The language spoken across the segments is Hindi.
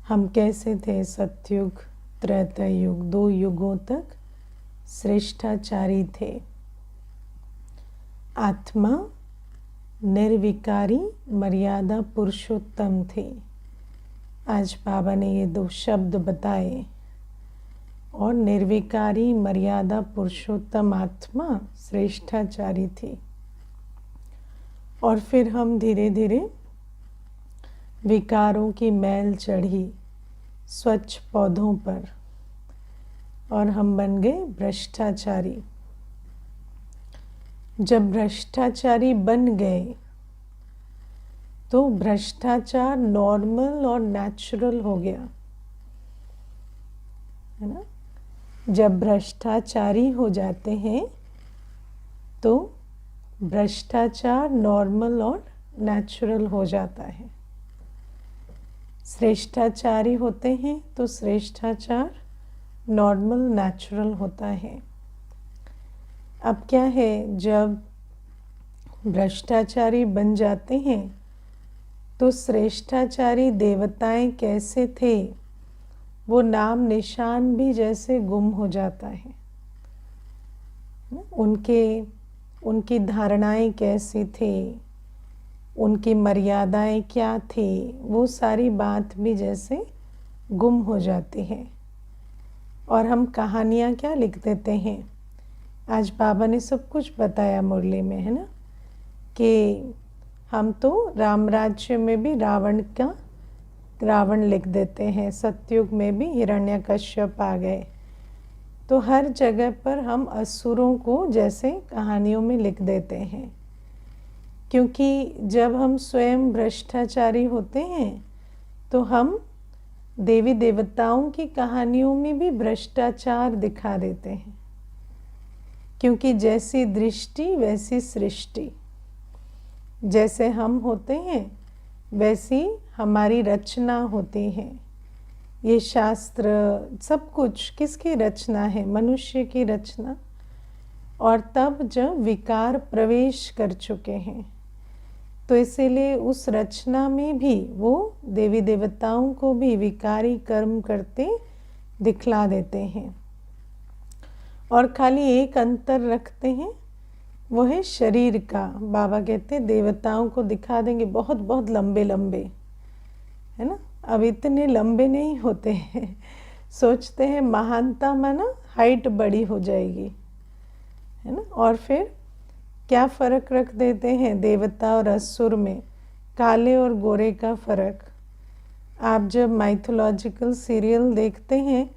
हम कैसे थे सतयुग त्रेता युग 2 युगों तक श्रेष्ठाचारी थे। आत्मा निर्विकारी मर्यादा पुरुषोत्तम थे। आज बाबा ने ये 2 शब्द बताए। और निर्विकारी मर्यादा पुरुषोत्तम आत्मा श्रेष्ठाचारी थी। और फिर हम धीरे धीरे विकारों की मैल चढ़ी स्वच्छ पौधों पर और हम बन गए भ्रष्टाचारी। जब भ्रष्टाचारी बन गए तो भ्रष्टाचार नॉर्मल और नेचुरल हो गया, है ना। जब भ्रष्टाचारी हो जाते हैं तो भ्रष्टाचार नॉर्मल और नेचुरल हो जाता है। श्रेष्ठाचारी होते हैं तो श्रेष्ठाचार नॉर्मल नेचुरल होता है। अब क्या है, जब भ्रष्टाचारी बन जाते हैं तो श्रेष्ठाचारी देवताएं कैसे थे वो नाम निशान भी जैसे गुम हो जाता है। उनकी धारणाएं कैसी थी, उनकी मर्यादाएं क्या थी, वो सारी बात भी जैसे गुम हो जाती है। और हम कहानियाँ क्या लिख देते हैं। आज बाबा ने सब कुछ बताया मुरली में, है ना, कि हम तो राम राज्य में भी रावण लिख देते हैं, सतयुग में भी हिरण्यकश्यप आ गए। तो हर जगह पर हम असुरों को जैसे कहानियों में लिख देते हैं, क्योंकि जब हम स्वयं भ्रष्टाचारी होते हैं तो हम देवी देवताओं की कहानियों में भी भ्रष्टाचार दिखा देते हैं, क्योंकि जैसी दृष्टि वैसी सृष्टि। जैसे हम होते हैं वैसी हमारी रचना होती है। ये शास्त्र सब कुछ किसकी रचना है? मनुष्य की रचना। और तब जब विकार प्रवेश कर चुके हैं तो इसीलिए उस रचना में भी वो देवी देवताओं को भी विकारी कर्म करते दिखला देते हैं। और खाली एक अंतर रखते हैं, वो है शरीर का। बाबा कहते हैं देवताओं को दिखा देंगे बहुत बहुत लंबे लंबे, है ना। अब इतने लंबे नहीं होते हैं, सोचते हैं महानता माना हाइट बड़ी हो जाएगी, है ना। और फिर क्या फ़र्क रख देते हैं देवता और असुर में, काले और गोरे का फ़र्क। आप जब माइथोलॉजिकल सीरियल देखते हैं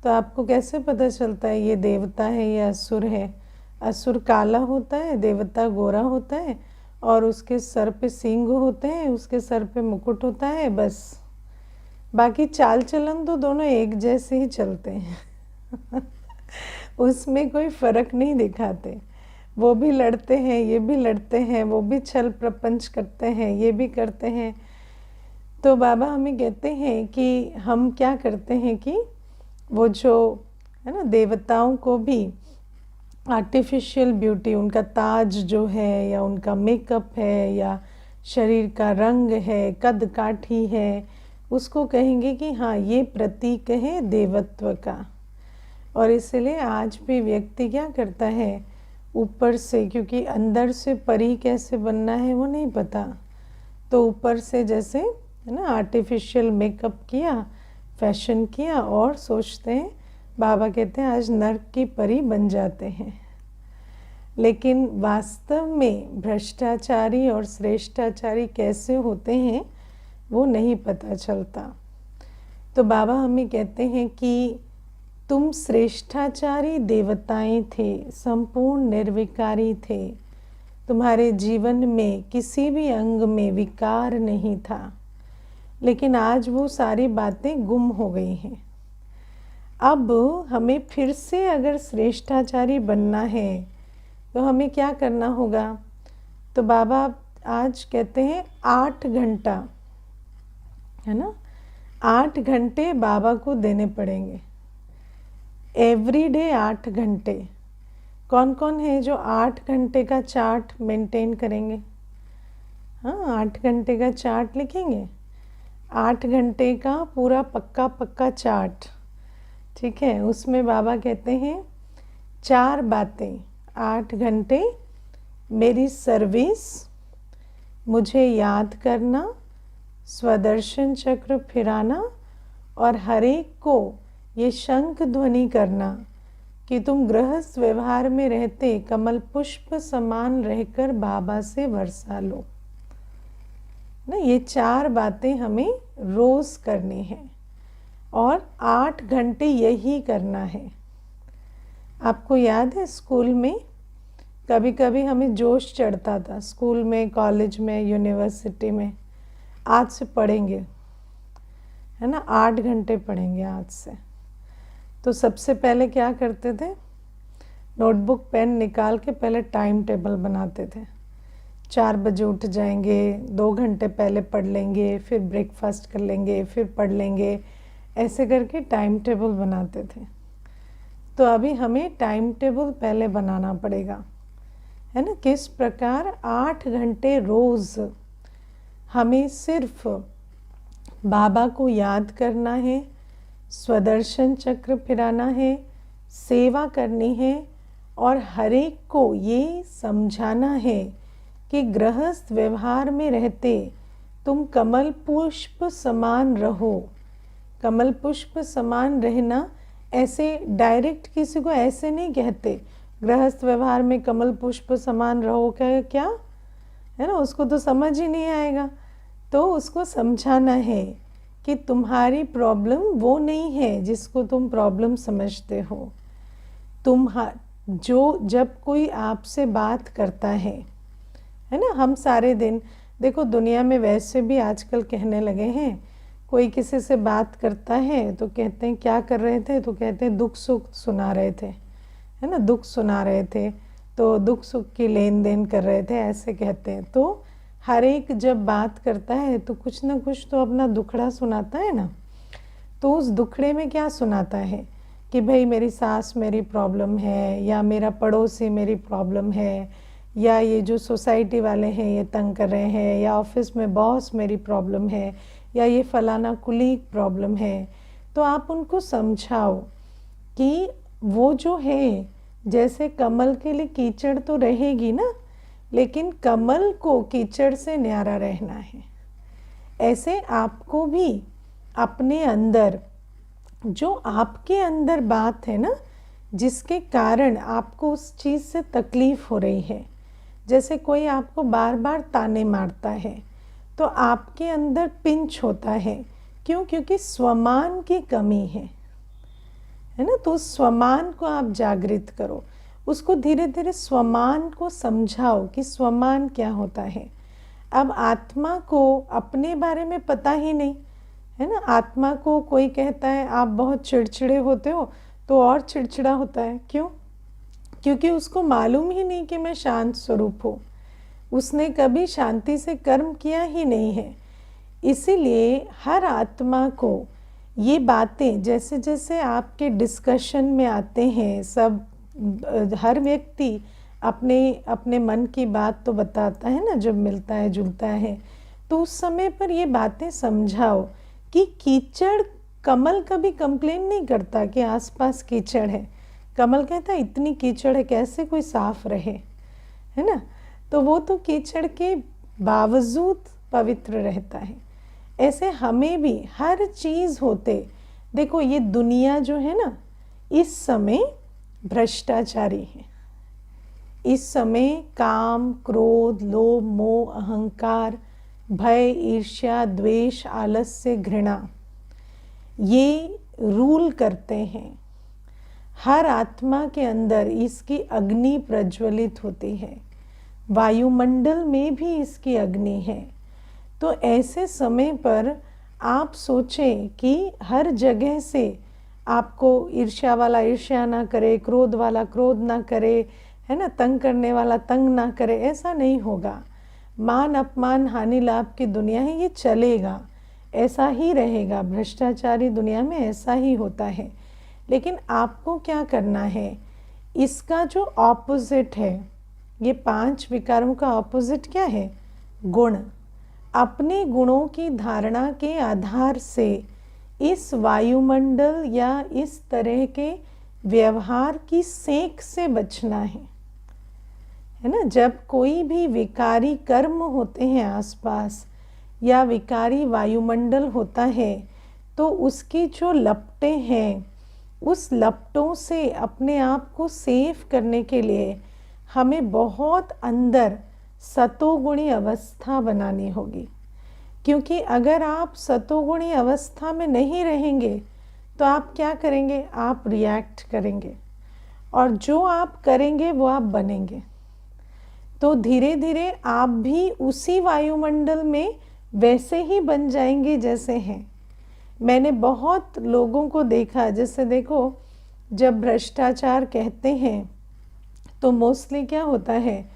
तो आपको कैसे पता चलता है ये देवता है या असुर है? असुर काला होता है, देवता गोरा होता है, और उसके सर पे सींग होते हैं, उसके सर पे मुकुट होता है, बस। बाकी चाल चलन तो दोनों एक जैसे ही चलते हैं उसमें कोई फ़र्क नहीं दिखाते। वो भी लड़ते हैं, ये भी लड़ते हैं, वो भी छल प्रपंच करते हैं, ये भी करते हैं। तो बाबा हमें कहते हैं कि हम क्या करते हैं कि वो जो है ना देवताओं को भी आर्टिफिशियल ब्यूटी, उनका ताज जो है या उनका मेकअप है या शरीर का रंग है, कद काठी है, उसको कहेंगे कि हाँ ये प्रतीक है देवत्व का। और इसलिए आज भी व्यक्ति क्या करता है, ऊपर से, क्योंकि अंदर से परी कैसे बनना है वो नहीं पता, तो ऊपर से जैसे है ना आर्टिफिशियल मेकअप किया, फैशन किया, और सोचते हैं, बाबा कहते हैं आज नर्क की परी बन जाते हैं। लेकिन वास्तव में भ्रष्टाचारी और श्रेष्ठाचारी कैसे होते हैं वो नहीं पता चलता। तो बाबा हमें कहते हैं कि तुम श्रेष्ठाचारी देवताएं थे, संपूर्ण निर्विकारी थे, तुम्हारे जीवन में किसी भी अंग में विकार नहीं था। लेकिन आज वो सारी बातें गुम हो गई हैं। अब हमें फिर से अगर श्रेष्ठाचारी बनना है तो हमें क्या करना होगा? तो बाबा आज कहते हैं 8 घंटा, है ना, 8 घंटे बाबा को देने पड़ेंगे। एवरी डे 8 घंटे। कौन कौन है जो 8 घंटे का चार्ट मेंटेन करेंगे? हाँ, 8 घंटे का चार्ट लिखेंगे। 8 घंटे का पूरा पक्का पक्का चार्ट, ठीक है। उसमें बाबा कहते हैं 4 बातें, 8 घंटे मेरी सर्विस, मुझे याद करना, स्वदर्शन चक्र फिराना और हर एक को ये शंख ध्वनि करना कि तुम गृहस्थ व्यवहार में रहते कमल पुष्प समान रहकर बाबा से वर्षा लो ना। ये 4 बातें हमें रोज करनी है और 8 घंटे यही करना है। आपको याद है स्कूल में कभी कभी हमें जोश चढ़ता था, स्कूल में, कॉलेज में, यूनिवर्सिटी में, आज से पढ़ेंगे, है ना, 8 घंटे पढ़ेंगे आज से। तो सबसे पहले क्या करते थे, नोटबुक पेन निकाल के पहले टाइम टेबल बनाते थे। 4 बजे उठ जाएंगे, 2 घंटे पहले पढ़ लेंगे, फिर ब्रेकफास्ट कर लेंगे, फिर पढ़ लेंगे, ऐसे करके टाइम टेबल बनाते थे। तो अभी हमें टाइम टेबल पहले बनाना पड़ेगा, है ना। किस प्रकार 8 घंटे रोज़ हमें सिर्फ बाबा को याद करना है, स्वदर्शन चक्र फिराना है, सेवा करनी है और हर एक को ये समझाना है कि गृहस्थ व्यवहार में रहते तुम कमल पुष्प समान रहो। कमल पुष्प समान रहना ऐसे डायरेक्ट किसी को ऐसे नहीं कहते, गृहस्थ व्यवहार में कमल पुष्प समान रहो, क्या है ना, उसको तो समझ ही नहीं आएगा। तो उसको समझाना है कि तुम्हारी प्रॉब्लम वो नहीं है जिसको तुम प्रॉब्लम समझते हो। जब कोई आपसे बात करता है ना, हम सारे दिन, देखो दुनिया में वैसे भी आजकल कहने लगे हैं, कोई किसी से बात करता है तो कहते हैं क्या कर रहे थे, तो कहते हैं दुख सुख सुना रहे थे, है ना, दुख सुना रहे थे, तो दुख सुख की लेन देन कर रहे थे, ऐसे कहते हैं। तो हर एक जब बात करता है तो कुछ ना कुछ तो अपना दुखड़ा सुनाता है ना। तो उस दुखड़े में क्या सुनाता है कि भाई मेरी सास मेरी प्रॉब्लम है, या मेरा पड़ोसी मेरी प्रॉब्लम है, या ये जो सोसाइटी वाले हैं ये तंग कर रहे हैं, या ऑफिस में बॉस मेरी प्रॉब्लम है, या ये फलाना कुलीग प्रॉब्लम है। तो आप उनको समझाओ कि वो जो है, जैसे कमल के लिए कीचड़ तो रहेगी ना, लेकिन कमल को कीचड़ से न्यारा रहना है। ऐसे आपको भी अपने अंदर, जो आपके अंदर बात है ना, जिसके कारण आपको उस चीज़ से तकलीफ हो रही है, जैसे कोई आपको बार बार ताने मारता है तो आपके अंदर पिंच होता है, क्यों, क्योंकि स्वमान की कमी है ना। तो उस स्वमान को आप जागृत करो, उसको धीरे धीरे स्वमान को समझाओ कि स्वमान क्या होता है। अब आत्मा को अपने बारे में पता ही नहीं है ना। आत्मा को कोई कहता है आप बहुत चिड़चिड़े होते हो तो और चिड़चिड़ा होता है, क्यों, क्योंकि उसको मालूम ही नहीं कि मैं शांत स्वरूप हूँ, उसने कभी शांति से कर्म किया ही नहीं है। इसीलिए हर आत्मा को ये बातें जैसे जैसे आपके डिस्कशन में आते हैं, सब हर व्यक्ति अपने अपने मन की बात तो बताता है ना जब मिलता है जुलता है, तो उस समय पर ये बातें समझाओ कि कीचड़, कमल कभी कंप्लेन नहीं करता कि आसपास कीचड़ है, कमल कहता है इतनी कीचड़ है कैसे कोई साफ रहे, है ना। तो वो तो कीचड़ के बावजूद पवित्र रहता है। ऐसे हमें भी हर चीज़ होते, देखो ये दुनिया जो है ना, इस समय भ्रष्टाचारी है, इस समय काम, क्रोध, लोभ, मोह, अहंकार, भय, ईर्ष्या, द्वेष, आलस्य, घृणा, ये रूल करते हैं। हर आत्मा के अंदर इसकी अग्नि प्रज्वलित होती है, वायुमंडल में भी इसकी अग्नि है। तो ऐसे समय पर आप सोचें कि हर जगह से आपको ईर्ष्या वाला ईर्ष्या ना करे, क्रोध वाला क्रोध ना करे, है ना, तंग करने वाला तंग ना करे, ऐसा नहीं होगा। मान अपमान हानि लाभ की दुनिया है, ये चलेगा, ऐसा ही रहेगा, भ्रष्टाचारी दुनिया में ऐसा ही होता है। लेकिन आपको क्या करना है, इसका जो ऑपोजिट है, ये 5 विकारों का ऑपोजिट क्या है, गुण। अपने गुणों की धारणा के आधार से इस वायुमंडल या इस तरह के व्यवहार की सेंक से बचना है ना। जब कोई भी विकारी कर्म होते हैं आसपास या विकारी वायुमंडल होता है तो उसकी जो लपटें हैं, उस लपटों से अपने आप को सेफ करने के लिए हमें बहुत अंदर सतोगुणी अवस्था बनानी होगी। क्योंकि अगर आप सतोगुणी अवस्था में नहीं रहेंगे तो आप क्या करेंगे, आप रिएक्ट करेंगे और जो आप करेंगे वो आप बनेंगे। तो धीरे धीरे आप भी उसी वायुमंडल में वैसे ही बन जाएंगे जैसे हैं। मैंने बहुत लोगों को देखा, जैसे देखो जब भ्रष्टाचार कहते हैं तो मोस्टली क्या होता है,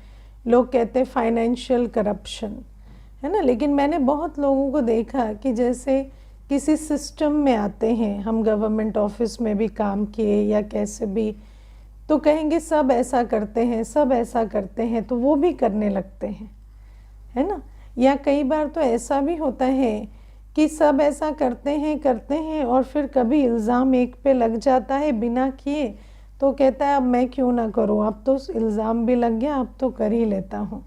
लोग कहते हैं फाइनेंशियल करप्शन, है ना। लेकिन मैंने बहुत लोगों को देखा कि जैसे किसी सिस्टम में आते हैं, हम गवर्नमेंट ऑफिस में भी काम किए या कैसे भी, तो कहेंगे सब ऐसा करते हैं, सब ऐसा करते हैं, तो वो भी करने लगते हैं, है ना। या कई बार तो ऐसा भी होता है कि सब ऐसा करते हैं और फिर कभी इल्ज़ाम एक पे लग जाता है बिना किए, तो कहता है अब मैं क्यों ना करूं, अब तो इल्ज़ाम भी लग गया, अब तो कर ही लेता हूं।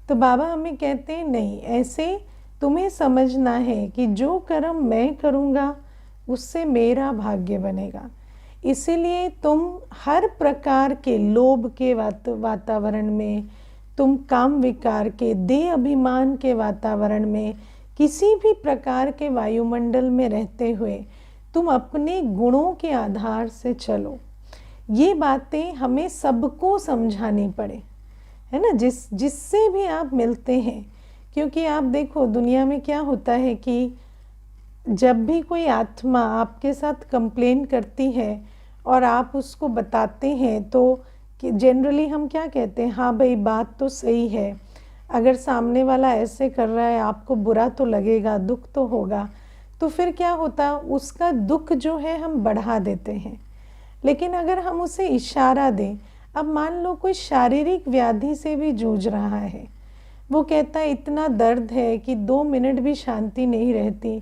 तो बाबा हमें कहते हैं नहीं, ऐसे तुम्हें समझना है कि जो कर्म मैं करूंगा उससे मेरा भाग्य बनेगा। इसीलिए तुम हर प्रकार के लोभ के वातावरण में, तुम काम विकार के, देह अभिमान के वातावरण में, किसी भी प्रकार के वायुमंडल में रहते हुए तुम अपने गुणों के आधार से चलो। ये बातें हमें सबको समझानी पड़े, है ना, जिससे भी आप मिलते हैं। क्योंकि आप देखो दुनिया में क्या होता है कि जब भी कोई आत्मा आपके साथ कंप्लेन करती है और आप उसको बताते हैं तो कि जनरली हम क्या कहते हैं, हाँ भाई बात तो सही है, अगर सामने वाला ऐसे कर रहा है आपको बुरा तो लगेगा, दुख तो होगा। तो फिर क्या होता, उसका दुख जो है हम बढ़ा देते हैं। लेकिन अगर हम उसे इशारा दें, अब मान लो कोई शारीरिक व्याधि से भी जूझ रहा है, वो कहता है इतना दर्द है कि 2 मिनट भी शांति नहीं रहती,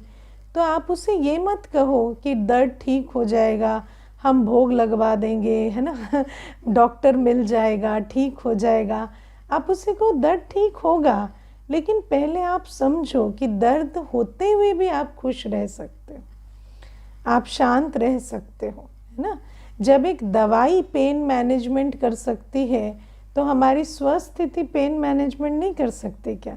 तो आप उसे ये मत कहो कि दर्द ठीक हो जाएगा, हम भोग लगवा देंगे, है ना डॉक्टर मिल जाएगा, ठीक हो जाएगा। आप उसे कहो दर्द ठीक होगा, लेकिन पहले आप समझो कि दर्द होते हुए भी आप खुश रह सकते हो, आप शांत रह सकते हो, है ना। जब एक दवाई पेन मैनेजमेंट कर सकती है तो हमारी स्वस्थिति पेन मैनेजमेंट नहीं कर सकती क्या।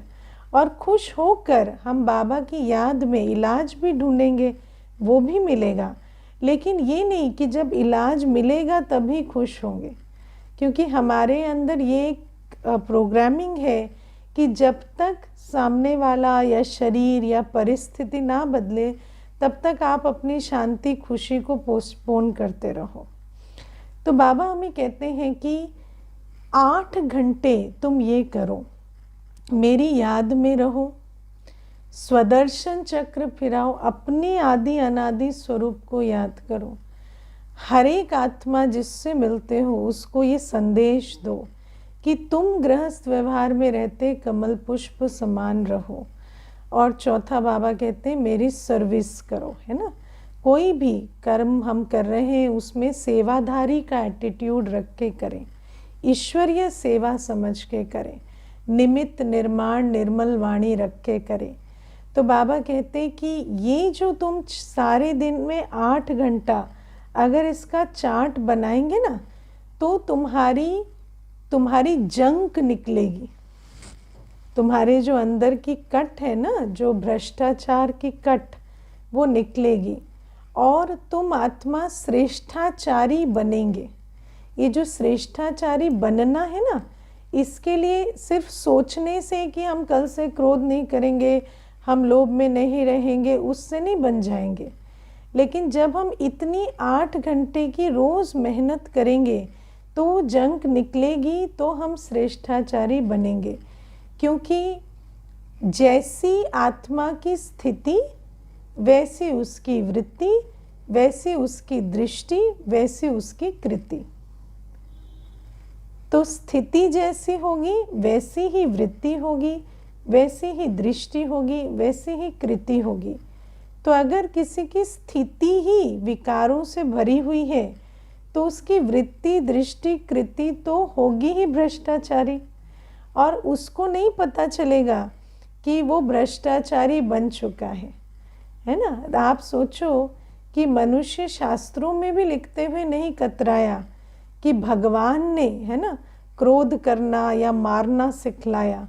और खुश होकर हम बाबा की याद में इलाज भी ढूंढेंगे, वो भी मिलेगा। लेकिन ये नहीं कि जब इलाज मिलेगा तभी खुश होंगे, क्योंकि हमारे अंदर ये एक प्रोग्रामिंग है कि जब तक सामने वाला या शरीर या परिस्थिति ना बदले तब तक आप अपनी शांति खुशी को पोस्टपोन करते रहो। तो बाबा हमें कहते हैं कि 8 घंटे तुम ये करो, मेरी याद में रहो, स्वदर्शन चक्र फिराओ, अपने आदि अनादि स्वरूप को याद करो। हर एक आत्मा जिससे मिलते हो उसको ये संदेश दो कि तुम गृहस्थ व्यवहार में रहते कमल पुष्प समान रहो। और चौथा बाबा कहते हैं मेरी सर्विस करो, है ना। कोई भी कर्म हम कर रहे हैं उसमें सेवाधारी का एटीट्यूड रख के करें, ईश्वरीय सेवा समझ के करें, निमित्त निर्माण निर्मल वाणी रख के करें। तो बाबा कहते हैं कि ये जो तुम सारे दिन में 8 घंटा अगर इसका चार्ट बनाएंगे ना तो तुम्हारी जंक निकलेगी, तुम्हारे जो अंदर की कट है ना, जो भ्रष्टाचार की कट, वो निकलेगी और तुम आत्मा श्रेष्ठाचारी बनेंगे। ये जो श्रेष्ठाचारी बनना है ना, इसके लिए सिर्फ सोचने से कि हम कल से क्रोध नहीं करेंगे, हम लोभ में नहीं रहेंगे, उससे नहीं बन जाएंगे। लेकिन जब हम इतनी 8 घंटे की रोज़ मेहनत करेंगे तो वो जंक निकलेगी, तो हम श्रेष्ठाचारी बनेंगे। क्योंकि जैसी आत्मा की स्थिति वैसी उसकी वृत्ति, वैसी उसकी दृष्टि, वैसी उसकी कृति। तो स्थिति जैसी होगी वैसी ही वृत्ति होगी, वैसी ही दृष्टि होगी, वैसी ही कृति होगी। तो अगर किसी की स्थिति ही विकारों से भरी हुई है तो उसकी वृत्ति, दृष्टि, कृति तो होगी ही भ्रष्टाचारी, और उसको नहीं पता चलेगा कि वो भ्रष्टाचारी बन चुका है ना। आप सोचो कि मनुष्य शास्त्रों में भी लिखते हुए नहीं कतराया कि भगवान ने, है ना, क्रोध करना या मारना सिखलाया।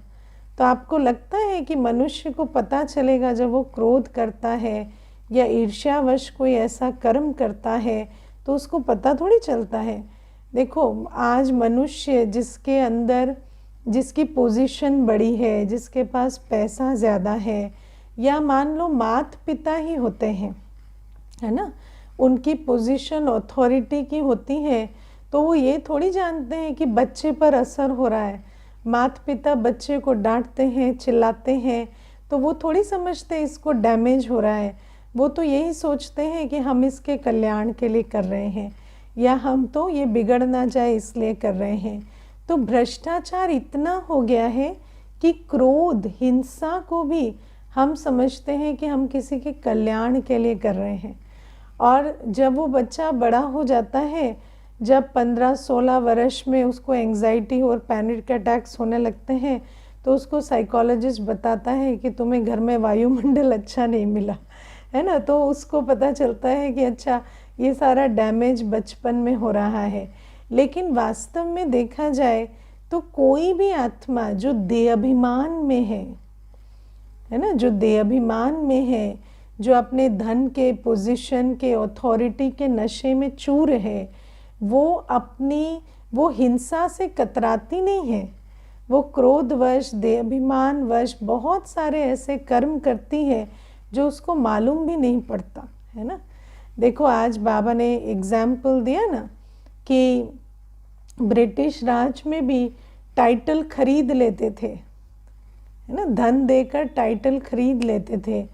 तो आपको लगता है कि मनुष्य को पता चलेगा जब वो क्रोध करता है या ईर्ष्यावश कोई ऐसा कर्म करता है तो उसको पता थोड़ी चलता है। देखो, आज मनुष्य जिसके अंदर, जिसकी पोजीशन बड़ी है, जिसके पास पैसा ज़्यादा है, या मान लो माता पिता ही होते हैं, है ना, उनकी पोजीशन अथॉरिटी की होती है, तो वो ये थोड़ी जानते हैं कि बच्चे पर असर हो रहा है। माता पिता बच्चे को डांटते हैं, चिल्लाते हैं, तो वो थोड़ी समझते इसको डैमेज हो रहा है। वो तो यही सोचते हैं कि हम इसके कल्याण के लिए कर रहे हैं, या हम तो ये बिगड़ ना जाए इसलिए कर रहे हैं। तो भ्रष्टाचार इतना हो गया है कि क्रोध, हिंसा को भी हम समझते हैं कि हम किसी के कल्याण के लिए कर रहे हैं। और जब वो बच्चा बड़ा हो जाता है, जब 15-16 वर्ष में उसको एंग्जाइटी और पैनिक अटैक्स होने लगते हैं, तो उसको साइकोलॉजिस्ट बताता है कि तुम्हें घर में वायुमंडल अच्छा नहीं मिला, है ना। तो उसको पता चलता है कि अच्छा, ये सारा डैमेज बचपन में हो रहा है। लेकिन वास्तव में देखा जाए तो कोई भी आत्मा जो देहाभिमान में है ना, जो देहाभिमान में है, जो अपने धन के, पोजीशन के, अथॉरिटी के नशे में चूर है, वो हिंसा से कतराती नहीं है। वो क्रोधवश, देहाभिमानवश बहुत सारे ऐसे कर्म करती है जो उसको मालूम भी नहीं पड़ता, है ना। देखो, आज बाबा ने एग्जाम्पल दिया ना कि ब्रिटिश राज में भी टाइटल खरीद लेते थे, है ना, धन देकर टाइटल खरीद लेते थे।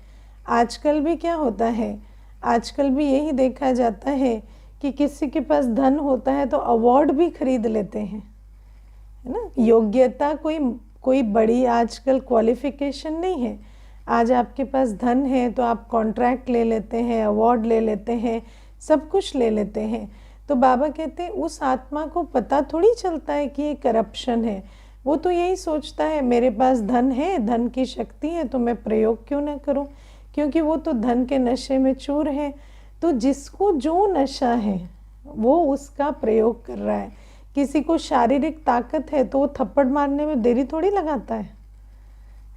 आजकल भी क्या होता है, आजकल भी यही देखा जाता है कि किसी के पास धन होता है तो अवार्ड भी खरीद लेते हैं, है ना। योग्यता कोई बड़ी आजकल क्वालिफिकेशन नहीं है। आज आपके पास धन है तो आप कॉन्ट्रैक्ट ले लेते हैं, अवार्ड ले लेते हैं, सब कुछ ले लेते हैं। तो बाबा कहते हैं उस आत्मा को पता थोड़ी चलता है कि ये करप्शन है। वो तो यही सोचता है मेरे पास धन है, धन की शक्ति है, तो मैं प्रयोग क्यों ना करूं, क्योंकि वो तो धन के नशे में चूर है। तो जिसको जो नशा है वो उसका प्रयोग कर रहा है। किसी को शारीरिक ताकत है तो वो थप्पड़ मारने में देरी थोड़ी लगाता है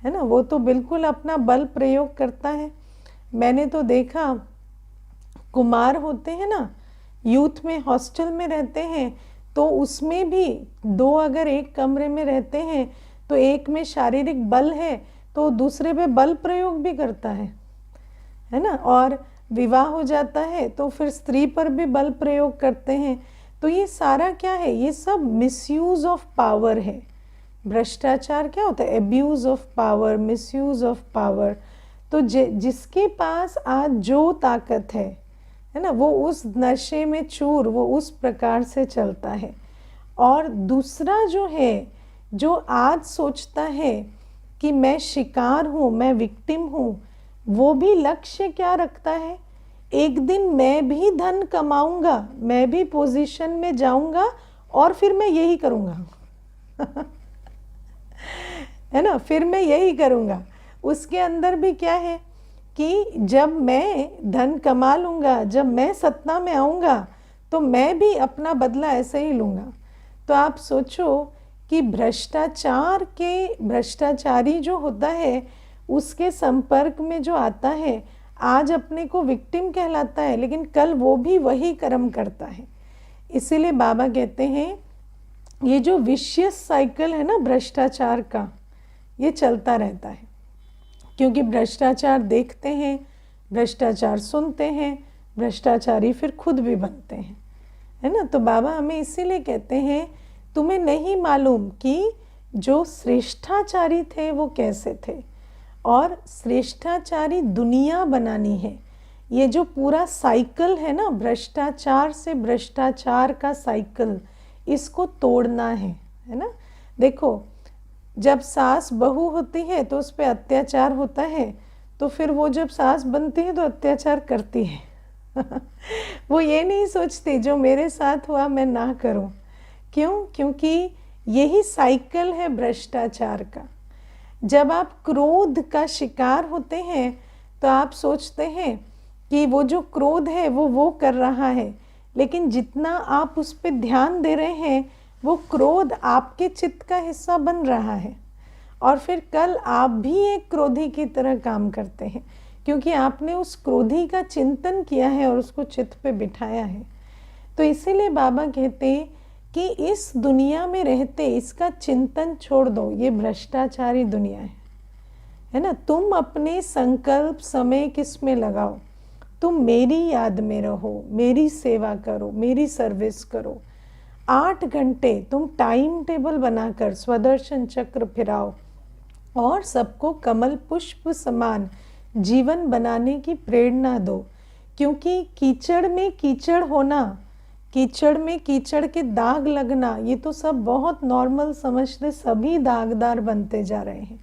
ना। वो तो बिल्कुल अपना बल प्रयोग करता है। मैंने तो देखा, कुमार होते हैं ना, यूथ में हॉस्टल में रहते हैं, तो उसमें भी दो अगर एक कमरे में रहते हैं तो एक में शारीरिक बल है तो दूसरे पे बल प्रयोग भी करता है ना। और विवाह हो जाता है तो फिर स्त्री पर भी बल प्रयोग करते हैं। तो ये सारा क्या है, ये सब मिसयूज ऑफ पावर है। भ्रष्टाचार क्या होता है, abuse of power, misuse of power. तो जिसके पास आज जो ताकत है ना, वो उस नशे में चूर, वो उस प्रकार से चलता है। और दूसरा जो है, जो आज सोचता है कि मैं शिकार हूँ, मैं विक्टिम हूँ, वो भी लक्ष्य क्या रखता है, एक दिन मैं भी धन कमाऊंगा, मैं भी पोजीशन में जाऊंगा और फिर मैं यही करूंगा है ना, फिर मैं यही करूंगा। उसके अंदर भी क्या है कि जब मैं धन कमा लूंगा, जब मैं सत्ता में आऊंगा तो मैं भी अपना बदला ऐसे ही लूंगा। तो आप सोचो कि भ्रष्टाचारी जो होता है उसके संपर्क में जो आता है, आज अपने को विक्टिम कहलाता है, लेकिन कल वो भी वही कर्म करता है। इसीलिए बाबा कहते हैं ये जो विशियस साइकिल है ना भ्रष्टाचार का, ये चलता रहता है। क्योंकि भ्रष्टाचार देखते हैं, भ्रष्टाचार सुनते हैं, भ्रष्टाचारी फिर खुद भी बनते हैं, है ना। तो बाबा हमें इसीलिए कहते हैं तुम्हें नहीं मालूम कि जो श्रेष्ठाचारी थे वो कैसे थे, और श्रेष्ठाचारी दुनिया बनानी है। ये जो पूरा साइकिल है ना, भ्रष्टाचार से भ्रष्टाचार का साइकिल, इसको तोड़ना है ना। देखो, जब सास बहू होती है तो उस पर अत्याचार होता है, तो फिर वो जब सास बनती है तो अत्याचार करती है। वो ये नहीं सोचती जो मेरे साथ हुआ मैं ना करूं। क्यों? क्योंकि यही साइकिल है भ्रष्टाचार का। जब आप क्रोध का शिकार होते हैं तो आप सोचते हैं कि वो जो क्रोध है वो कर रहा है, लेकिन जितना आप उस पर ध्यान दे रहे हैं वो क्रोध आपके चित्त का हिस्सा बन रहा है, और फिर कल आप भी एक क्रोधी की तरह काम करते हैं, क्योंकि आपने उस क्रोधी का चिंतन किया है और उसको चित्त पे बिठाया है। तो इसीलिए बाबा कहते हैं कि इस दुनिया में रहते इसका चिंतन छोड़ दो, ये भ्रष्टाचारी दुनिया है ना। तुम अपने संकल्प समय किस में लगाओ, तुम मेरी याद में रहो, मेरी सेवा करो, मेरी सर्विस करो। 8 घंटे तुम टाइम टेबल बनाकर स्वदर्शन चक्र फिराओ और सबको कमल पुष्प समान जीवन बनाने की प्रेरणा दो। क्योंकि कीचड़ में कीचड़ होना, कीचड़ में कीचड़ के दाग लगना, ये तो सब बहुत नॉर्मल समझते, सभी दागदार बनते जा रहे हैं।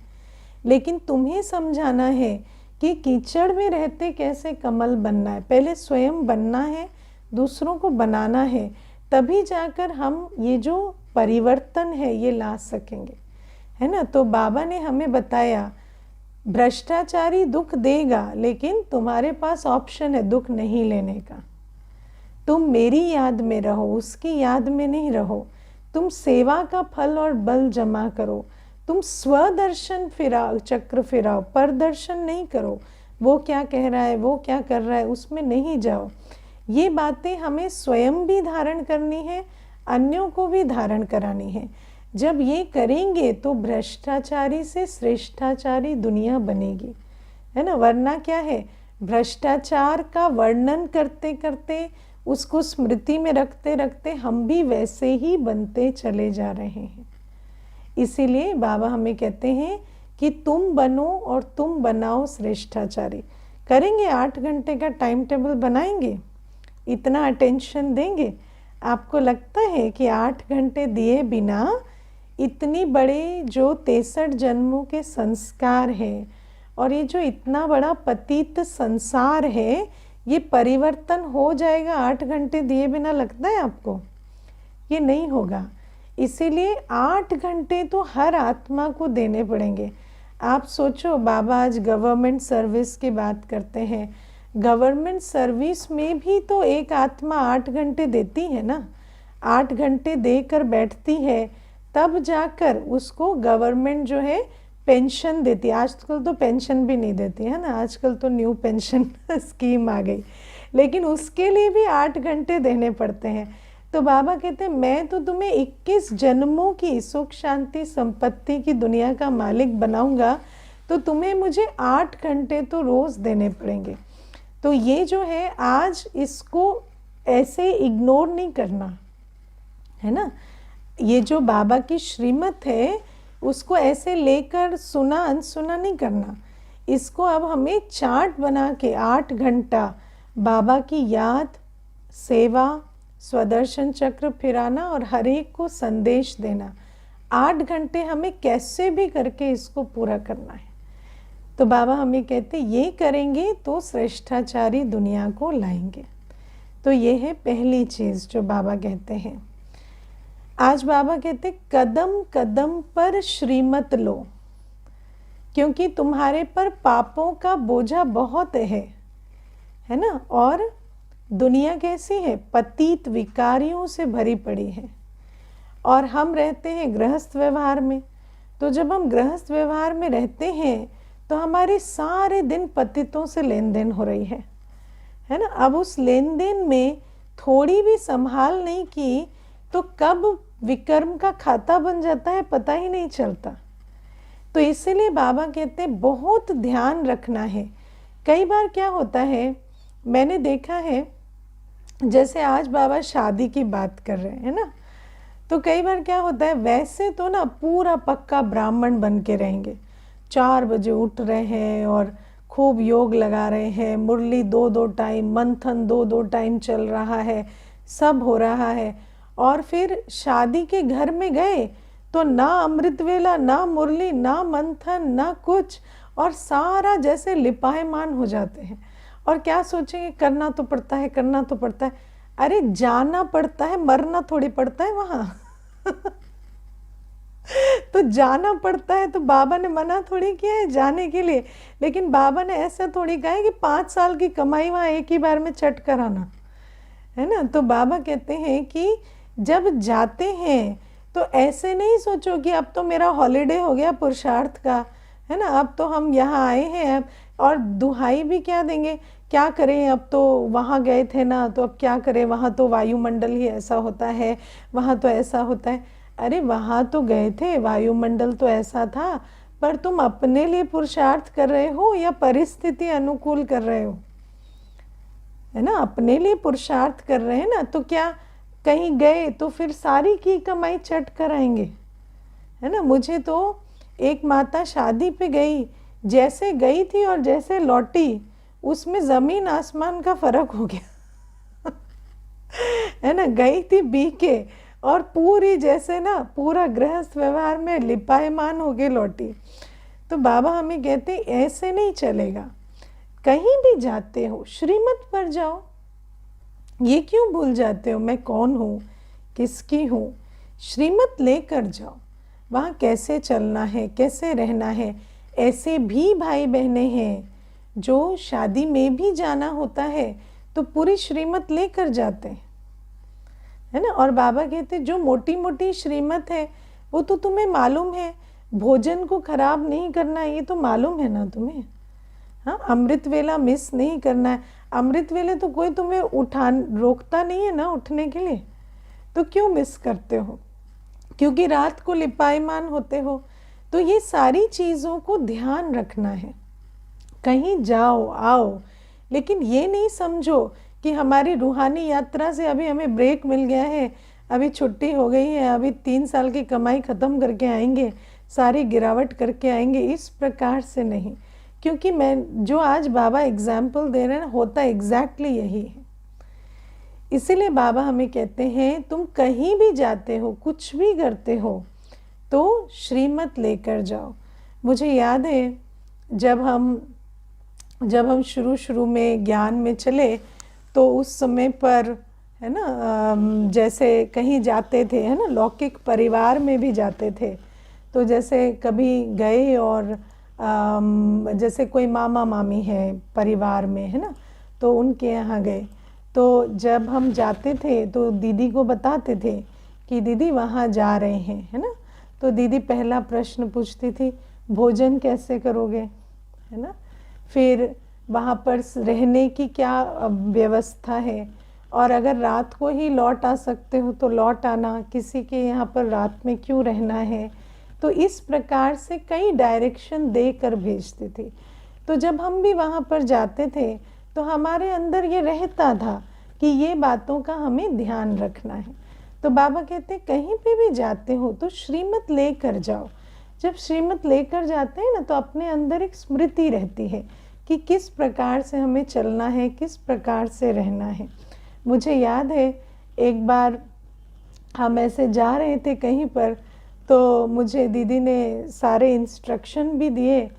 लेकिन तुम्हें समझाना है कि कीचड़ में रहते कैसे कमल बनना है। पहले स्वयं बनना है, दूसरों को बनाना है, तभी जाकर हम ये जो परिवर्तन है ये ला सकेंगे, है ना। तो बाबा ने हमें बताया भ्रष्टाचारी दुख देगा, लेकिन तुम्हारे पास ऑप्शन है दुख नहीं लेने का। तुम मेरी याद में रहो, उसकी याद में नहीं रहो। तुम सेवा का फल और बल जमा करो। तुम स्वदर्शन फिराओ, चक्र फिराओ, पर दर्शन नहीं करो। वो क्या कह रहा है, वो क्या कर रहा है, उसमें नहीं जाओ। ये बातें हमें स्वयं भी धारण करनी है, अन्यों को भी धारण करानी है। जब ये करेंगे तो भ्रष्टाचारी से श्रेष्ठाचारी दुनिया बनेगी, है ना। वरना क्या है, भ्रष्टाचार का वर्णन करते करते, उसको स्मृति में रखते रखते हम भी वैसे ही बनते चले जा रहे हैं। इसीलिए बाबा हमें कहते हैं कि तुम बनो और तुम बनाओ श्रेष्ठाचारी। करेंगे 8 घंटे का टाइम टेबल बनाएंगे, इतना अटेंशन देंगे। आपको लगता है कि 8 घंटे दिए बिना इतनी बड़े जो 63 जन्मों के संस्कार हैं और ये जो इतना बड़ा पतित संसार है, ये परिवर्तन हो जाएगा 8 घंटे दिए बिना? लगता है आपको? ये नहीं होगा। इसीलिए 8 घंटे तो हर आत्मा को देने पड़ेंगे। आप सोचो, बाबा आज गवर्नमेंट सर्विस की बात करते हैं। गवर्नमेंट सर्विस में भी तो एक आत्मा 8 घंटे देती है ना, 8 घंटे देकर बैठती है, तब जाकर उसको गवर्नमेंट जो है पेंशन देती है। आजकल तो पेंशन भी नहीं देती है ना, आजकल तो न्यू पेंशन स्कीम आ गई, लेकिन उसके लिए भी 8 घंटे देने पड़ते हैं। तो बाबा कहते हैं मैं तो तुम्हें 21 जन्मों की सुख शांति संपत्ति की दुनिया का मालिक बनाऊंगा, तो तुम्हें मुझे 8 घंटे तो रोज़ देने पड़ेंगे। तो ये जो है आज इसको ऐसे इग्नोर नहीं करना, है ना। ये जो बाबा की श्रीमत है उसको ऐसे लेकर सुना अनसुना नहीं करना। इसको अब हमें चार्ट बना के 8 घंटा बाबा की याद, सेवा, स्वदर्शन चक्र फिराना और हर एक को संदेश देना। 8 घंटे हमें कैसे भी करके इसको पूरा करना है। तो बाबा हमें कहते ये करेंगे तो श्रेष्ठाचारी दुनिया को लाएंगे। तो ये है पहली चीज़ जो बाबा कहते हैं। आज बाबा कहते कदम कदम पर श्रीमत लो, क्योंकि तुम्हारे पर पापों का बोझा बहुत है ना। और दुनिया कैसी है, पतित विकारियों से भरी पड़ी है, और हम रहते हैं गृहस्थ व्यवहार में। तो जब हम गृहस्थ व्यवहार में रहते हैं तो हमारे सारे दिन पतितों से लेन देन हो रही है ना। अब उस लेन देन में थोड़ी भी संभाल नहीं की तो कब विकर्म का खाता बन जाता है पता ही नहीं चलता। तो इसीलिए बाबा कहते हैं बहुत ध्यान रखना है। कई बार क्या होता है, मैंने देखा है, जैसे आज बाबा शादी की बात कर रहे हैं ना, तो कई बार क्या होता है, वैसे तो ना पूरा पक्का ब्राह्मण बन के रहेंगे, 4 बजे उठ रहे हैं और खूब योग लगा रहे हैं, मुरली 2-2 टाइम, मंथन 2-2 टाइम चल रहा है, सब हो रहा है। और फिर शादी के घर में गए तो ना अमृत वेला, ना मुरली, ना मंथन, ना कुछ, और सारा जैसे लिपायमान हो जाते हैं। और क्या सोचेंगे, करना तो पड़ता है, करना तो पड़ता है। अरे जाना पड़ता है, मरना थोड़ी पड़ता है वहाँ तो जाना पड़ता है, तो बाबा ने मना थोड़ी किया है जाने के लिए। लेकिन बाबा ने ऐसा थोड़ी कहा है कि 5 साल की कमाई वहाँ एक ही बार में चट कर आना, है ना। तो बाबा कहते हैं कि जब जाते हैं तो ऐसे नहीं सोचो कि अब तो मेरा हॉलीडे हो गया पुरुषार्थ का, है ना, अब तो हम यहाँ आए हैं अब, और दुहाई भी क्या देंगे, क्या करें, अब तो वहाँ गए थे ना, तो अब क्या करें, वहाँ तो वायुमंडल ही ऐसा होता है, वहाँ तो ऐसा होता है। अरे वहाँ तो गए थे, वायुमंडल तो ऐसा था, पर तुम अपने लिए पुरुषार्थ कर रहे हो या परिस्थिति अनुकूल कर रहे हो, है ना। अपने लिए पुरुषार्थ कर रहे हैं ना, तो क्या कहीं गए तो फिर सारी की कमाई चट कर आएंगे, है ना। मुझे तो एक माता शादी पे गई, जैसे गई थी और जैसे लौटी, उसमें ज़मीन आसमान का फ़र्क हो गया है ना। गई थी बी के, और पूरी जैसे ना पूरा गृहस्थ व्यवहार में लिपायमान हो के लौटी। तो बाबा हमें कहते ऐसे नहीं चलेगा। कहीं भी जाते हो श्रीमत पर जाओ। ये क्यों भूल जाते हो मैं कौन हूँ, किसकी हूँ। श्रीमत लेकर जाओ, वहाँ कैसे चलना है, कैसे रहना है। ऐसे भी भाई बहनें हैं जो शादी में भी जाना होता है तो पूरी श्रीमत लेकर जाते हैं, है ना। और बाबा कहते जो मोटी मोटी श्रीमत है वो तो तुम्हें मालूम है, भोजन को खराब नहीं करना है, ये तो मालूम है ना तुम्हें। हाँ, अमृत वेला मिस नहीं करना है। अमृत वेले तो कोई तुम्हें रोकता नहीं है ना उठने के लिए, तो क्यों मिस करते हो, क्योंकि रात को लिपायमान होते हो। तो ये सारी चीज़ों को ध्यान रखना है। कहीं जाओ आओ, लेकिन ये नहीं समझो कि हमारी रूहानी यात्रा से अभी हमें ब्रेक मिल गया है, अभी छुट्टी हो गई है, अभी 3 साल की कमाई ख़त्म करके आएंगे, सारी गिरावट करके आएंगे। इस प्रकार से नहीं, क्योंकि मैं जो आज बाबा एग्जाम्पल दे रहे हैं होता एग्जैक्टली यही है। इसीलिए बाबा हमें कहते हैं तुम कहीं भी जाते हो, कुछ भी करते हो, तो श्रीमत लेकर जाओ। मुझे याद है जब हम शुरू में ज्ञान में चले तो उस समय पर, है ना, जैसे कहीं जाते थे, है ना, लौकिक परिवार में भी जाते थे। तो जैसे कभी गए और जैसे कोई मामा मामी है परिवार में, है ना, तो उनके यहाँ गए। तो जब हम जाते थे तो दीदी को बताते थे कि दीदी वहाँ जा रहे हैं, है ना। तो दीदी पहला प्रश्न पूछती थी भोजन कैसे करोगे, है ना, फिर वहाँ पर रहने की क्या व्यवस्था है, और अगर रात को ही लौट आ सकते हो तो लौट आना, किसी के यहाँ पर रात में क्यों रहना है। तो इस प्रकार से कई डायरेक्शन देकर भेजती थी। तो जब हम भी वहाँ पर जाते थे तो हमारे अंदर ये रहता था कि ये बातों का हमें ध्यान रखना है। तो बाबा कहते कहीं पे भी जाते हो तो श्रीमत लेकर जाओ। जब श्रीमत लेकर जाते हैं ना तो अपने अंदर एक स्मृति रहती है कि किस प्रकार से हमें चलना है, किस प्रकार से रहना है। मुझे याद है एक बार हम ऐसे जा रहे थे कहीं पर, तो मुझे दीदी ने सारे इंस्ट्रक्शन भी दिए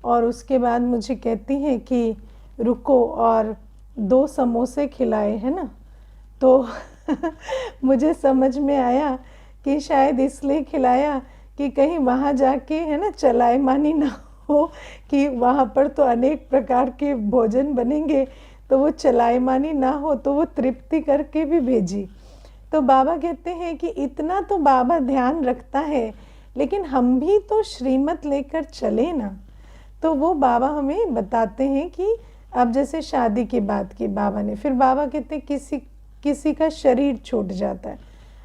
और उसके बाद मुझे कहती हैं कि रुको और 2 समोसे खिलाए, है ना। तो मुझे समझ में आया कि शायद इसलिए खिलाया कि कहीं वहाँ जाके, है ना, चलाएमानी ना हो कि वहाँ पर तो अनेक प्रकार के भोजन बनेंगे, तो वो चलाएमानी ना हो, तो वो तृप्ति करके भी भेजी। तो बाबा कहते हैं कि इतना तो बाबा ध्यान रखता है, लेकिन हम भी तो श्रीमत लेकर चले ना। तो वो बाबा हमें बताते हैं कि अब जैसे शादी की बात की बाबा ने, फिर बाबा कहते हैं किसी का शरीर छूट जाता है।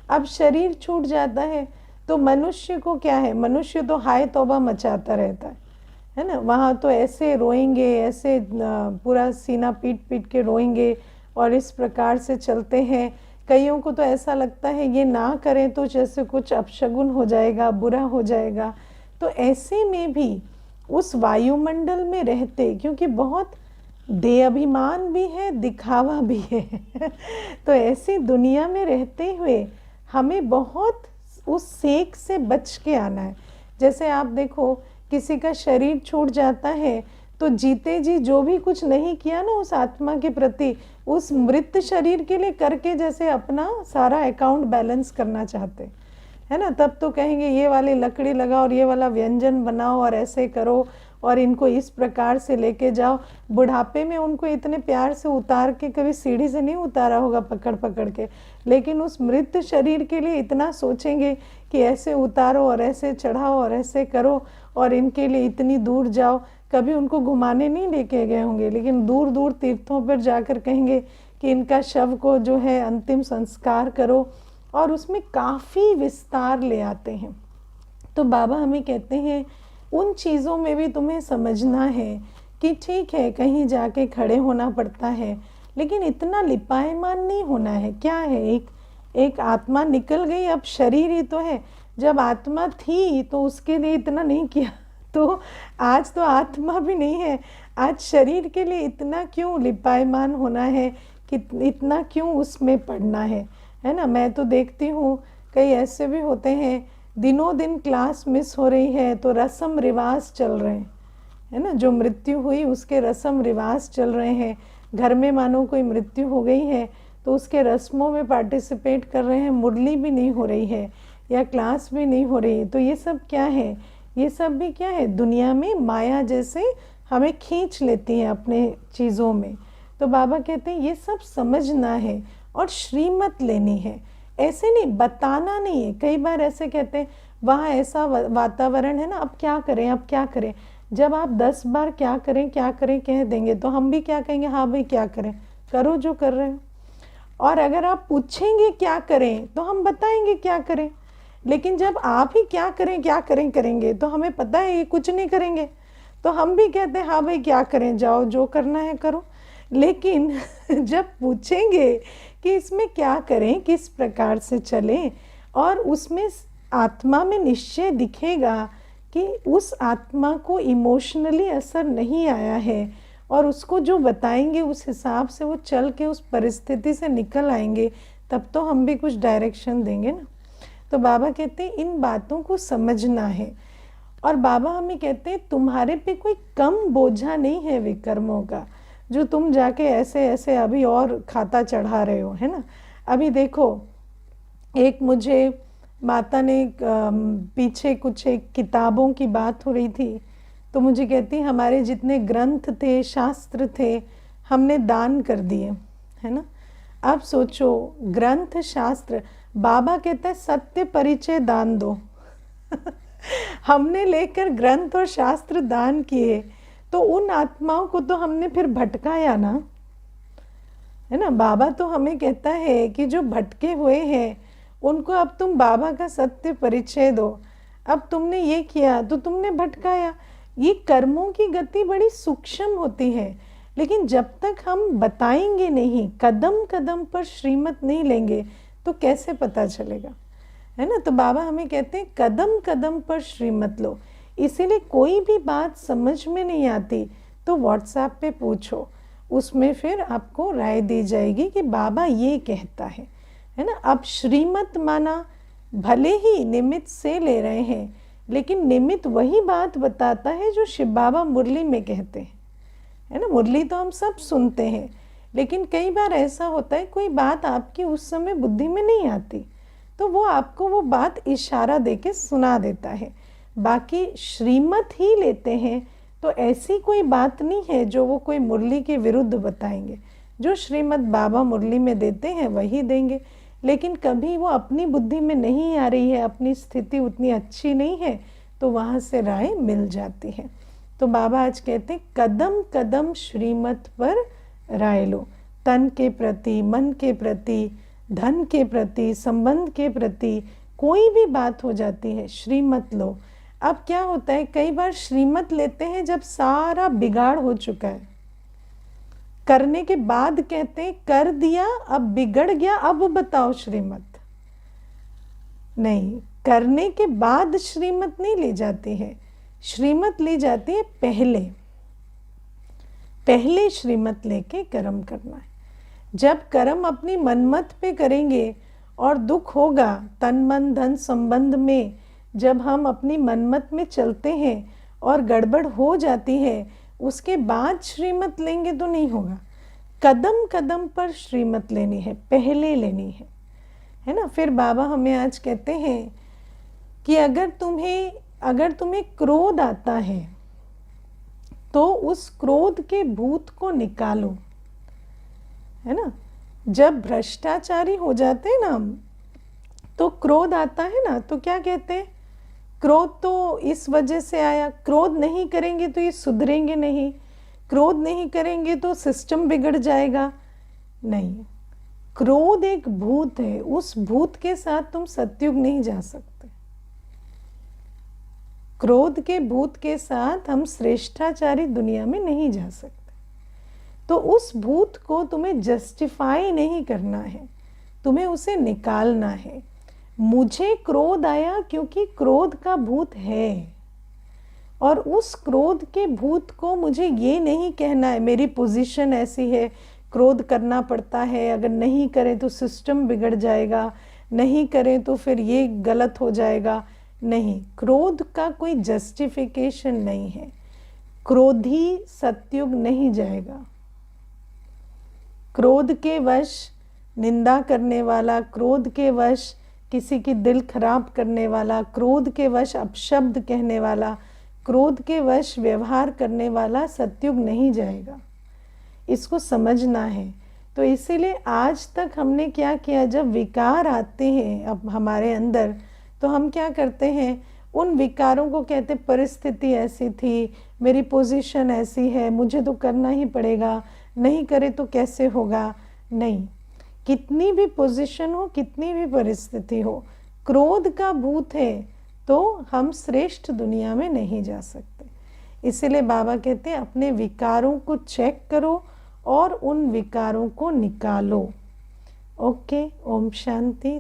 अब शरीर छूट जाता है तो मनुष्य को क्या है, मनुष्य तो हाय तौबा मचाता रहता है ना। वहाँ तो ऐसे रोएंगे, ऐसे पूरा सीना पीट पीट के रोएंगे और इस प्रकार से चलते हैं। कईयों को तो ऐसा लगता है ये ना करें तो जैसे कुछ अपशगुन हो जाएगा, बुरा हो जाएगा। तो ऐसे में भी उस वायुमंडल में रहते, क्योंकि बहुत दे अभिमान भी है, दिखावा भी है तो ऐसी दुनिया में रहते हुए हमें बहुत उस सेक से बच के आना है। जैसे आप देखो किसी का शरीर छूट जाता है तो जीते जी जो भी कुछ नहीं किया ना उस आत्मा के प्रति, उस मृत शरीर के लिए करके जैसे अपना सारा अकाउंट बैलेंस करना चाहते, है ना। तब तो कहेंगे ये वाली लकड़ी लगाओ और ये वाला व्यंजन बनाओ और ऐसे करो और इनको इस प्रकार से लेके जाओ। बुढ़ापे में उनको इतने प्यार से उतार के कभी सीढ़ी से नहीं उतारा होगा पकड़ पकड़ के, लेकिन उस मृत शरीर के लिए इतना सोचेंगे कि ऐसे उतारो और ऐसे चढ़ाओ और ऐसे करो और इनके लिए इतनी दूर जाओ। कभी उनको घुमाने नहीं लेके गए होंगे, लेकिन दूर दूर तीर्थों पर जाकर कहेंगे कि इनका शव को जो है अंतिम संस्कार करो, और उसमें काफ़ी विस्तार ले आते हैं। तो बाबा हमें कहते हैं उन चीज़ों में भी तुम्हें समझना है कि ठीक है कहीं जाके खड़े होना पड़ता है, लेकिन इतना लिपायमान नहीं होना है। क्या है, एक आत्मा निकल गई, अब शरीर ही तो है। जब आत्मा थी तो उसके लिए इतना नहीं किया, तो आज तो आत्मा भी नहीं है, आज शरीर के लिए इतना क्यों लिपायमान होना है, कि इतना क्यों उसमें पढ़ना है ना। मैं तो देखती हूँ कई ऐसे भी होते हैं दिनों दिन क्लास मिस हो रही है तो रस्म रिवाज चल रहे हैं, है ना। जो मृत्यु हुई उसके रस्म रिवाज चल रहे हैं। घर में मानो कोई मृत्यु हो गई है तो उसके रस्मों में पार्टिसिपेट कर रहे हैं, मुरली भी नहीं हो रही है या क्लास भी नहीं हो रही है। तो ये सब क्या है, ये सब भी क्या है, दुनिया में माया जैसे हमें खींच लेती है अपने चीज़ों में। तो बाबा कहते हैं ये सब समझना है और श्रीमत लेनी है, ऐसे नहीं बताना नहीं है। कई बार ऐसे कहते हैं वहाँ ऐसा वातावरण है ना, अब क्या करें, अब क्या करें। जब आप 10 बार क्या करें कह देंगे तो हम भी क्या कहेंगे, हाँ भाई क्या करें, करो जो कर रहे हो। और अगर आप पूछेंगे क्या करें तो हम बताएंगे क्या करें, लेकिन जब आप ही क्या करें करेंगे तो हमें पता है ये कुछ नहीं करेंगे, तो हम भी कहते हैं हाँ भाई क्या करें, जाओ जो करना है करो। लेकिन जब पूछेंगे कि इसमें क्या करें, किस प्रकार से चलें, और उसमें आत्मा में निश्चय दिखेगा कि उस आत्मा को इमोशनली असर नहीं आया है, और उसको जो बताएंगे उस हिसाब से वो चल के उस परिस्थिति से निकल आएंगे, तब तो हम भी कुछ डायरेक्शन देंगे ना। तो बाबा कहते हैं इन बातों को समझना है। और बाबा हमें कहते हैं तुम्हारे पे कोई कम बोझा नहीं है विकर्मों का, जो तुम जाके ऐसे ऐसे अभी और खाता चढ़ा रहे हो, है ना। अभी देखो एक मुझे माता ने पीछे कुछ एक किताबों की बात हो रही थी, तो मुझे कहती हमारे जितने ग्रंथ थे, शास्त्र थे, हमने दान कर दिए, है ना। अब सोचो ग्रंथ शास्त्र, बाबा कहता है सत्य परिचय दान दो हमने लेकर ग्रंथ और शास्त्र दान किए, तो उन आत्माओं को तो हमने फिर भटकाया ना, है ना। बाबा तो हमें कहता है कि जो भटके हुए हैं उनको अब तुम बाबा का सत्य परिचय दो। अब तुमने ये किया तो तुमने भटकाया। ये कर्मों की गति बड़ी सूक्ष्म होती है, लेकिन जब तक हम बताएंगे नहीं, कदम कदम पर श्रीमत नहीं लेंगे, तो कैसे पता चलेगा, है ना। तो बाबा हमें कहते हैं कदम कदम पर श्रीमत लो। इसीलिए कोई भी बात समझ में नहीं आती तो व्हाट्सएप पे पूछो, उसमें फिर आपको राय दी जाएगी कि बाबा ये कहता है ना। अब श्रीमत माना भले ही निमित्त से ले रहे हैं, लेकिन निमित्त वही बात बताता है जो शिव बाबा मुरली में कहते हैं, है ना। मुरली तो हम सब सुनते हैं, लेकिन कई बार ऐसा होता है कोई बात आपकी उस समय बुद्धि में नहीं आती, तो वो आपको वो बात इशारा देके सुना देता है। बाकी श्रीमत ही लेते हैं तो ऐसी कोई बात नहीं है जो वो कोई मुरली के विरुद्ध बताएंगे। जो श्रीमत बाबा मुरली में देते हैं वही देंगे, लेकिन कभी वो अपनी बुद्धि में नहीं आ रही है, अपनी स्थिति उतनी अच्छी नहीं है, तो वहाँ से राय मिल जाती है। तो बाबा आज कहते हैं कदम कदम श्रीमत पर राय लो। तन के प्रति, मन के प्रति, धन के प्रति, संबंध के प्रति कोई भी बात हो जाती है, श्रीमत लो। अब क्या होता है, कई बार श्रीमत लेते हैं जब सारा बिगाड़ हो चुका है, करने के बाद कहते हैं कर दिया अब बिगड़ गया, अब बताओ श्रीमत। नहीं, करने के बाद श्रीमत नहीं ली जाती है, श्रीमत ली जाती है पहले श्रीमत लेके कर्म करना है। जब कर्म अपनी मनमत पे करेंगे और दुख होगा तन मन धन संबंध में, जब हम अपनी मनमत में चलते हैं और गड़बड़ हो जाती है, उसके बाद श्रीमत लेंगे तो नहीं होगा। कदम कदम पर श्रीमत लेनी है, पहले लेनी है ना। फिर बाबा हमें आज कहते हैं कि अगर तुम्हें क्रोध आता है तो उस क्रोध के भूत को निकालो, है ना। जब भ्रष्टाचारी हो जाते हैं ना हम, तो क्रोध आता है ना, तो क्या कहते हैं, क्रोध तो इस वजह से आया, क्रोध नहीं करेंगे तो ये सुधरेंगे नहीं, क्रोध नहीं करेंगे तो सिस्टम बिगड़ जाएगा। नहीं, क्रोध एक भूत है, उस भूत के साथ तुम सतयुग नहीं जा सकते। क्रोध के भूत के साथ हम श्रेष्ठाचारी दुनिया में नहीं जा सकते। तो उस भूत को तुम्हें जस्टिफाई नहीं करना है, तुम्हें उसे निकालना है। मुझे क्रोध आया क्योंकि क्रोध का भूत है, और उस क्रोध के भूत को मुझे ये नहीं कहना है मेरी पोजीशन ऐसी है, क्रोध करना पड़ता है, अगर नहीं करें तो सिस्टम बिगड़ जाएगा, नहीं करें तो फिर ये गलत हो जाएगा। नहीं, क्रोध का कोई जस्टिफिकेशन नहीं है। क्रोधी सतयुग नहीं जाएगा। क्रोध के वश निंदा करने वाला, क्रोध के वश किसी की दिल खराब करने वाला, क्रोध के वश अपशब्द कहने वाला, क्रोध के वश व्यवहार करने वाला सतयुग नहीं जाएगा। इसको समझना है। तो इसीलिए आज तक हमने क्या किया, जब विकार आते हैं अब हमारे अंदर, तो हम क्या करते हैं, उन विकारों को कहते परिस्थिति ऐसी थी, मेरी पोजीशन ऐसी है, मुझे तो करना ही पड़ेगा, नहीं करे तो कैसे होगा। नहीं, कितनी भी पोजीशन हो, कितनी भी परिस्थिति हो, क्रोध का भूत है तो हम श्रेष्ठ दुनिया में नहीं जा सकते। इसीलिए बाबा कहते हैं अपने विकारों को चेक करो और उन विकारों को निकालो। ओके, ओम शांति।